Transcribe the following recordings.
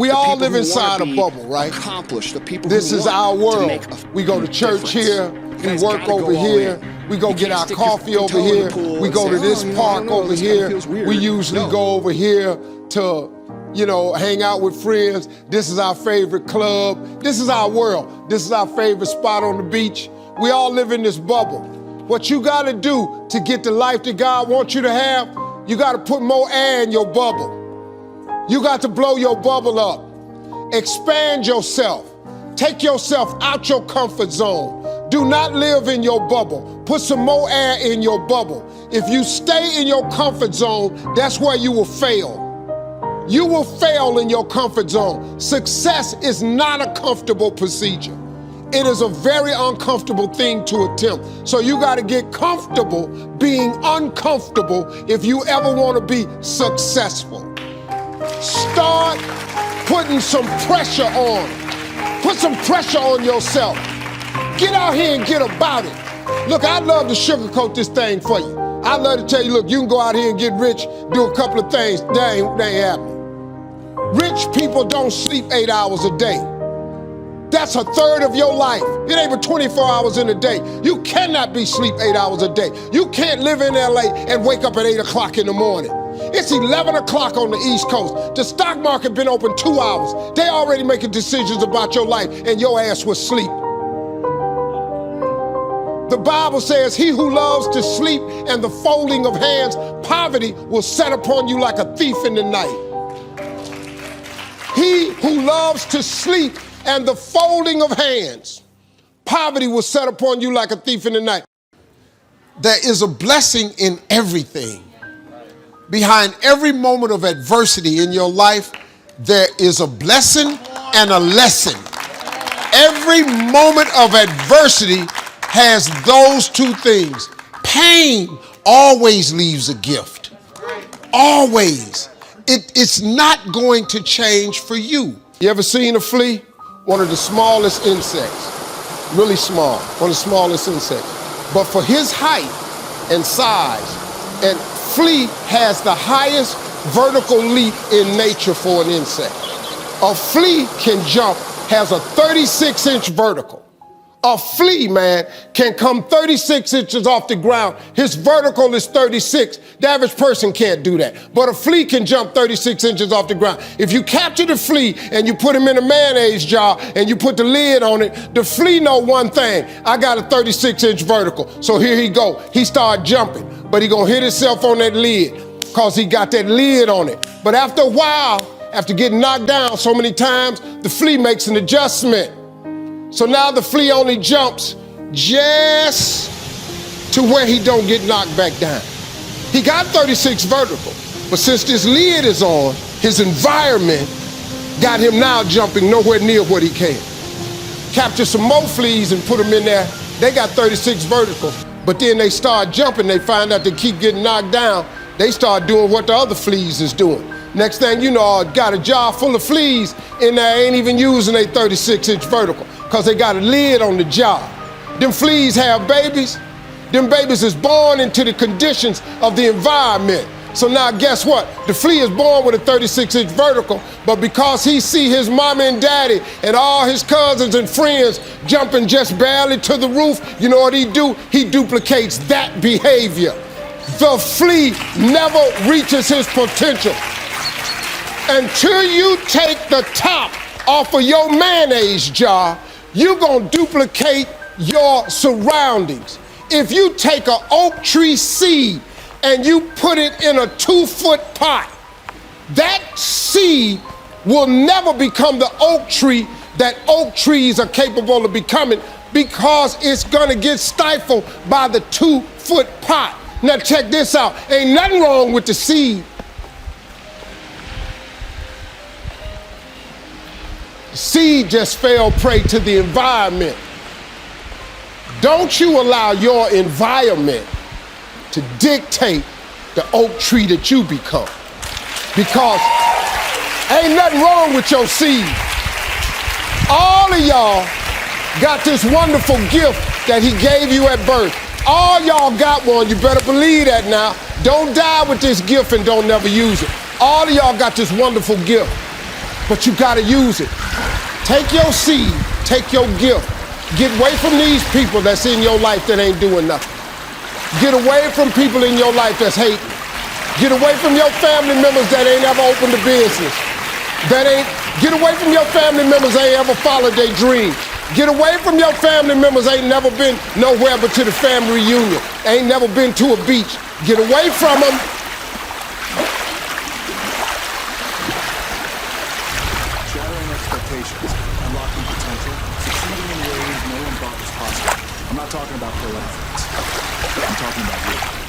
We all live inside a bubble, right? This is our world. We go to church here, we work over here, we go get our coffee over here, we go to this park over here, we usually go over here to, you know, hang out with friends. This is our favorite club. This is our world. This is our favorite spot on the beach. We all live in this bubble. What you gotta do to get the life that God wants you to have, you gotta put more air in your bubble. You got to blow your bubble up. Expand yourself. Take yourself out your comfort zone. Do not live in your bubble. Put some more air in your bubble. If you stay in your comfort zone, that's where you will fail. You will fail in your comfort zone. Success is not a comfortable procedure. It is a very uncomfortable thing to attempt. So you got to get comfortable being uncomfortable if you ever want to be successful. Start putting some pressure on. Put some pressure on yourself. Get out here and get about it. Look, I'd love to sugarcoat this thing for you. I'd love to tell you, look, you can go out here and get rich, do a couple of things. They ain't happening. Rich people don't sleep 8 hours a day. That's a third of your life. It ain't but 24 hours in a day. You cannot be sleep 8 hours a day. You can't live in LA and wake up at 8 o'clock in the morning. It's 11 o'clock on the East Coast. The stock market been open 2 hours. They already making decisions about your life and your ass was asleep. The Bible says, he who loves to sleep and the folding of hands, poverty will set upon you like a thief in the night. He who loves to sleep and the folding of hands, poverty will set upon you like a thief in the night. There is a blessing in everything. Behind every moment of adversity in your life, there is a blessing and a lesson. Every moment of adversity has those two things. Pain always leaves a gift. Always. It's not going to change for you. You ever seen a flea? One of the smallest insects. Really small. One of the smallest insects. But for his height and size, and flea has the highest vertical leap in nature for an insect. A flea can jump, has a 36-inch vertical. A flea, man, can come 36 inches off the ground. His vertical is 36. The average person can't do that. But a flea can jump 36 inches off the ground. If you capture the flea and you put him in a mayonnaise jar and you put the lid on it, the flea know one thing. I got a 36-inch vertical. So here he go. He start jumping. But he gonna hit himself on that lid because he got that lid on it. But after a while, after getting knocked down so many times, the flea makes an adjustment. So now the flea only jumps just to where he don't get knocked back down. He got 36 vertical, but since this lid is on, his environment got him now jumping nowhere near what he can. Capture some more fleas and put them in there. They got 36 vertical, but then they start jumping. They find out they keep getting knocked down. They start doing what the other fleas is doing. Next thing you know, got a jar full of fleas in there, ain't even using a 36-inch vertical because they got a lid on the jar. Them fleas have babies. Them babies is born into the conditions of the environment. So now guess what? The flea is born with a 36-inch vertical, but because he see his mama and daddy and all his cousins and friends jumping just barely to the roof, you know what he do? He duplicates that behavior. The flea never reaches his potential. Until you take the top off of your mayonnaise jar, you're gonna duplicate your surroundings. If you take an oak tree seed and you put it in a 2-foot pot, that seed will never become the oak tree that oak trees are capable of becoming because it's gonna get stifled by the 2-foot pot. Now check this out, ain't nothing wrong with the seed. The seed just fell prey to the environment. Don't you allow your environment to dictate the oak tree that you become. Because ain't nothing wrong with your seed. All of y'all got this wonderful gift that he gave you at birth. All y'all got one, you better believe that now. Don't die with this gift and don't never use it. All of y'all got this wonderful gift. but you gotta use it. Take your seed, take your gift. Get away from these people that's in your life that ain't doing nothing. Get away from people in your life that's hating. Get away from your family members that ain't ever opened a business. Get away from your family members that ain't ever followed their dreams. Get away from your family members ain't never been nowhere but to the family reunion. Ain't never been to a beach. Get away from them. Shattering expectations, unlocking potential, succeeding in ways no one thought was possible. I'm not talking about pro athletes. I'm talking about you.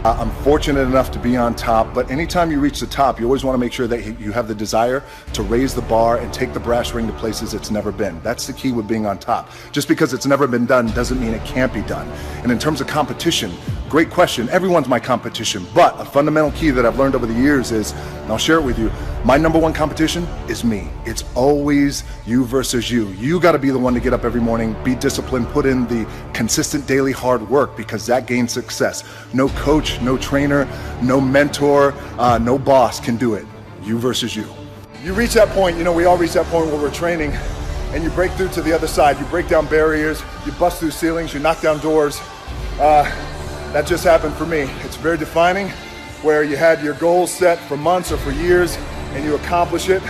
I'm fortunate enough to be on top, but anytime you reach the top, you always want to make sure that you have the desire to raise the bar and take the brass ring to places it's never been. That's the key with being on top. Just because it's never been done doesn't mean it can't be done. And in terms of competition, great question. Everyone's my competition, but a fundamental key that I've learned over the years is, and I'll share it with you, my number one competition is me. It's always you versus you. You got to be the one to get up every morning, be disciplined, put in the consistent daily hard work, because that gains success. No coach, no trainer, no mentor, no boss can do it. You versus you. You reach that point, we all reach that point where we're training and you break through to the other side. You break down barriers, you bust through ceilings, you knock down doors. That just happened for me. It's very defining, where you had your goals set for months or for years and you accomplish it.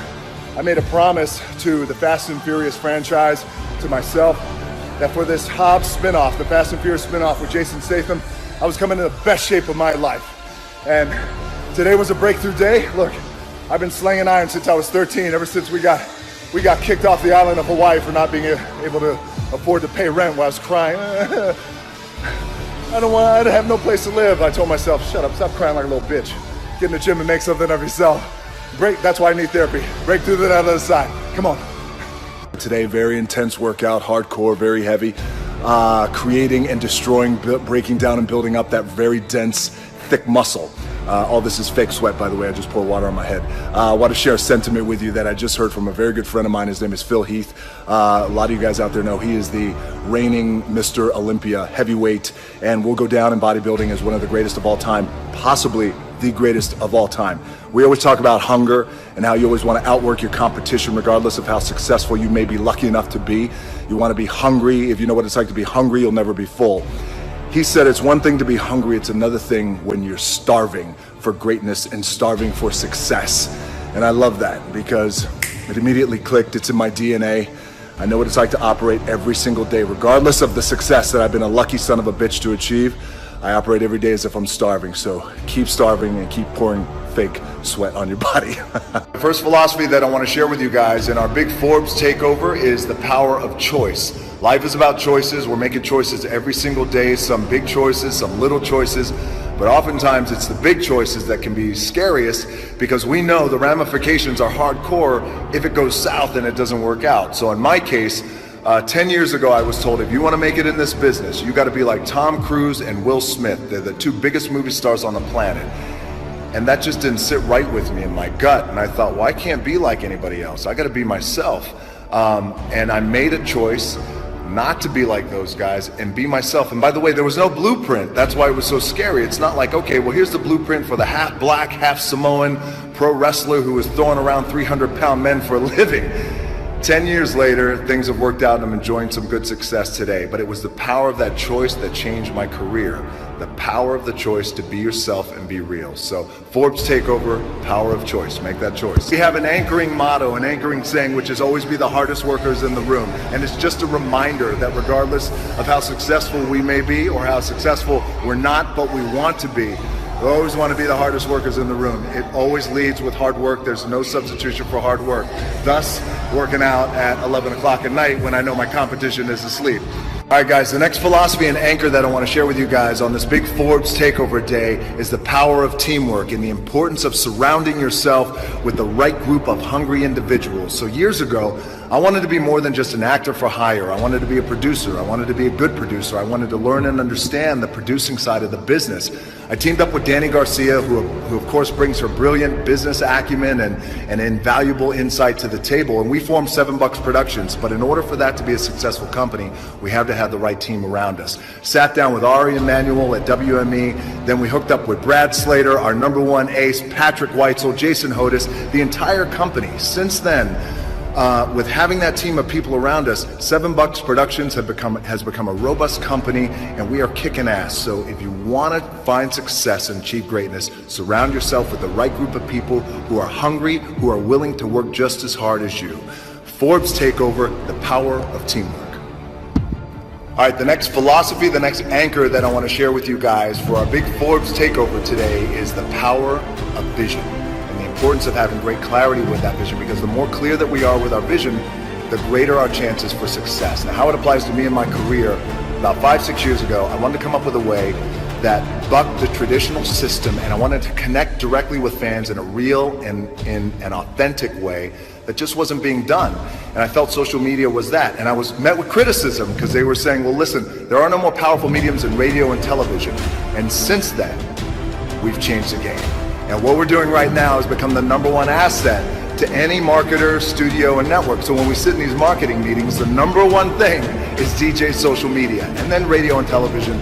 I made a promise to the Fast and Furious franchise, to myself, that for this Hobbs spinoff, the Fast and Furious spinoff with Jason Statham, I was coming in the best shape of my life. And today was a breakthrough day. Look, I've been slinging iron since I was 13, ever since we got kicked off the island of Hawaii for not being able to afford to pay rent while I was crying. I have no place to live. I told myself, shut up, stop crying like a little bitch. Get in the gym and make something of yourself. That's why I need therapy. Break through to that other side. Come on. Today, very intense workout, hardcore, very heavy. Creating and destroying, breaking down and building up that very dense, thick muscle. All this is fake sweat, by the way. I just poured water on my head. I want to share a sentiment with you that I just heard from a very good friend of mine. His name is Phil Heath. A lot of you guys out there know he is the reigning Mr. Olympia heavyweight, and will go down in bodybuilding as one of the greatest of all time, possibly the greatest of all time. We always talk about hunger and how you always want to outwork your competition regardless of how successful you may be lucky enough to be. You want to be hungry. If you know what it's like to be hungry, you'll never be full. He said it's one thing to be hungry, it's another thing when you're starving for greatness and starving for success. And I love that because it immediately clicked. It's in my DNA. I know what it's like to operate every single day, regardless of the success that I've been a lucky son of a bitch to achieve. I operate every day as if I'm starving, so keep starving and keep pouring fake sweat on your body. The first philosophy that I want to share with you guys in our big Forbes takeover is the power of choice. Life is about choices. We're making choices every single day, some big choices, some little choices, but oftentimes it's the big choices that can be scariest because we know the ramifications are hardcore if it goes south and it doesn't work out. So in my case, 10 years ago, I was told, if you want to make it in this business, you got to be like Tom Cruise and Will Smith. They're the two biggest movie stars on the planet. And that just didn't sit right with me in my gut. And I thought, well, I can't be like anybody else. I got to be myself. And I made a choice not to be like those guys and be myself. And by the way, there was no blueprint. That's why it was so scary. It's not like, okay, well, here's the blueprint for the half black, half Samoan pro wrestler who was throwing around 300-pound men for a living. 10 years later, things have worked out and I'm enjoying some good success today. But it was the power of that choice that changed my career. The power of the choice to be yourself and be real. So Forbes Takeover, power of choice. Make that choice. We have an anchoring motto, an anchoring saying, which is always be the hardest workers in the room. And it's just a reminder that regardless of how successful we may be or how successful we're not, but we want to be, we always want to be the hardest workers in the room. It always leads with hard work. There's no substitution for hard work. Thus, working out at 11 o'clock at night when I know my competition is asleep. All right, guys, the next philosophy and anchor that I want to share with you guys on this big Forbes takeover day is the power of teamwork and the importance of surrounding yourself with the right group of hungry individuals. So years ago, I wanted to be more than just an actor for hire. I wanted to be a producer. I wanted to be a good producer. I wanted to learn and understand the producing side of the business. I teamed up with Danny Garcia, who of course brings her brilliant business acumen and invaluable insight to the table. And we formed $7 Productions. But in order for that to be a successful company, we have to have the right team around us. Sat down with Ari Emanuel at WME. Then we hooked up with Brad Slater, our #1 ace, Patrick Weitzel, Jason Hodis, the entire company. Since then, with having that team of people around us, $7 Productions has become a robust company, and we are kicking ass. So if you want to find success and achieve greatness, surround yourself with the right group of people who are hungry, who are willing to work just as hard as you. Forbes Takeover, the power of teamwork. All right, the next philosophy, the next anchor that I want to share with you guys for our big Forbes Takeover today is the power of vision. The importance of having great clarity with that vision, because the more clear that we are with our vision, the greater our chances for success. Now, how it applies to me in my career, about 5-6 years ago, I wanted to come up with a way that bucked the traditional system, and I wanted to connect directly with fans in a real and in an authentic way that just wasn't being done. And I felt social media was that. And I was met with criticism because they were saying, well, listen, there are no more powerful mediums than radio and television. And since then, we've changed the game. And what we're doing right now has become the #1 asset to any marketer, studio, and network. So when we sit in these marketing meetings, the #1 thing is DJ social media, and then radio and television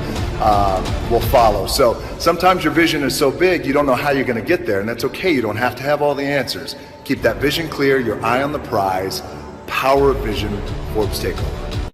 will follow. So sometimes your vision is so big, you don't know how you're going to get there, and that's okay. You don't have to have all the answers. Keep that vision clear, your eye on the prize. Power of vision, Forbes Takeover.